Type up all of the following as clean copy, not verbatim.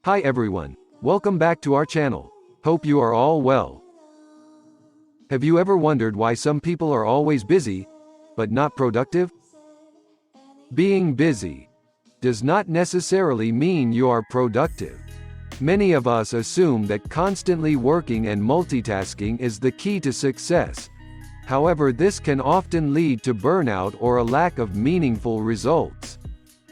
Hi everyone, welcome back to our channel. Hope you are all well. Have you ever wondered why some people are always busy, but not productive? Being busy does not necessarily mean you are productive. Many of us assume that constantly working and multitasking is the key to success. However, this can often lead to burnout or a lack of meaningful results.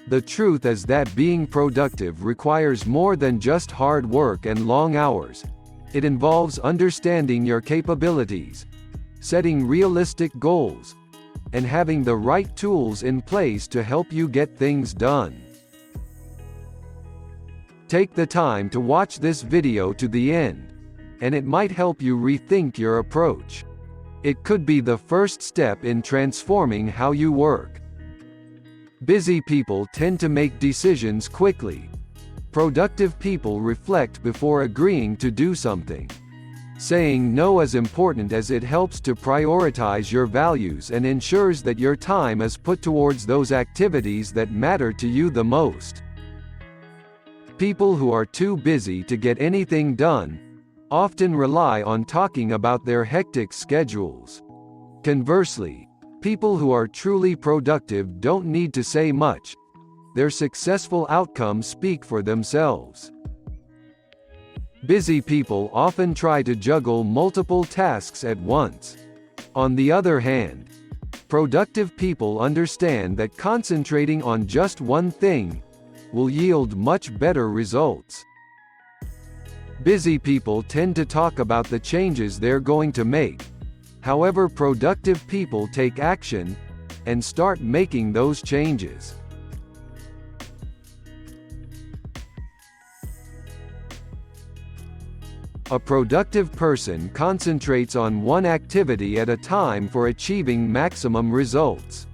The truth is that being productive requires more than just hard work and long hours. It involves understanding your capabilities, setting realistic goals, and having the right tools in place to help you get things done. Take the time to watch this video to the end, and it might help you rethink your approach. It could be the first step in transforming how you work. Busy people tend to make decisions quickly. Productive people reflect before agreeing to do something. Saying no is important as it helps to prioritize your values and ensures that your time is put towards those activities that matter to you the most. People who are too busy to get anything done often rely on talking about their hectic schedules. Conversely, people who are truly productive don't need to say much. Their successful outcomes speak for themselves. Busy people often try to juggle multiple tasks at once. On the other hand, productive people understand that concentrating on just one thing will yield much better results. Busy people tend to talk about the changes they're going to make. However, productive people take action and start making those changes. A productive person concentrates on one activity at a time for achieving maximum results.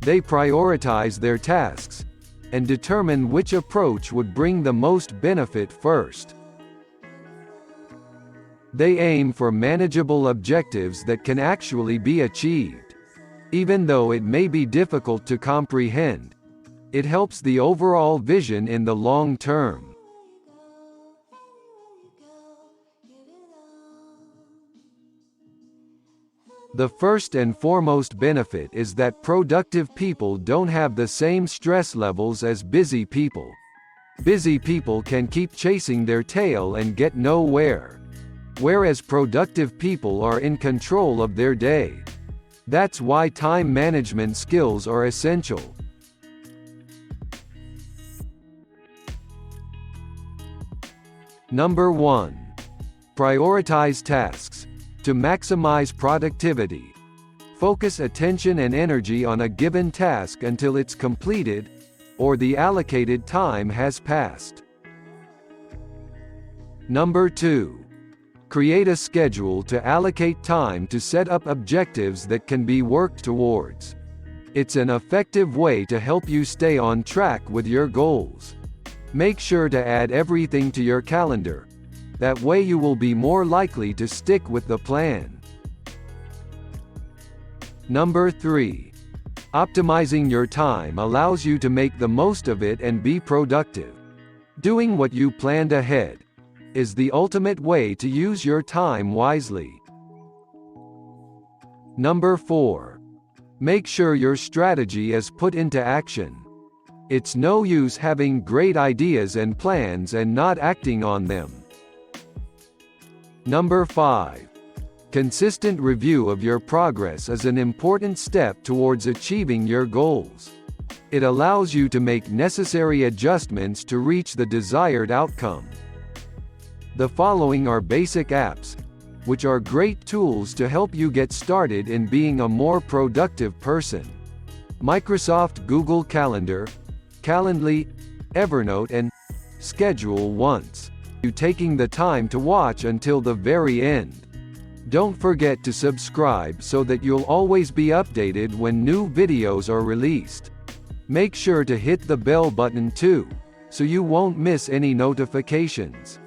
They prioritize their tasks and determine which approach would bring the most benefit first. They aim for manageable objectives that can actually be achieved. Even though it may be difficult to comprehend, it helps the overall vision in the long term. The first and foremost benefit is that productive people don't have the same stress levels as busy people. Busy people can keep chasing their tail and get nowhere, whereas productive people are in control of their day. That's why time management skills are essential. Number 1. Prioritize tasks. To maximize productivity, focus attention and energy on a given task until it's completed, or the allocated time has passed. Number 2. Create a schedule to allocate time to set up objectives that can be worked towards. It's an effective way to help you stay on track with your goals. Make sure to add everything to your calendar. That way you will be more likely to stick with the plan. Number 3. Optimizing your time allows you to make the most of it and be productive. Doing what you planned ahead is the ultimate way to use your time wisely. Number 4. Make sure your strategy is put into action. It's no use having great ideas and plans and not acting on them. Number 5. Consistent review of your progress is an important step towards achieving your goals. It allows you to make necessary adjustments to reach the desired outcome. The following are basic apps, which are great tools to help you get started in being a more productive person. Microsoft Google Calendar, Calendly, Evernote and Schedule Once. You taking the time to watch until the very end. Don't forget to subscribe so that you'll always be updated when new videos are released. Make sure to hit the bell button too, so you won't miss any notifications.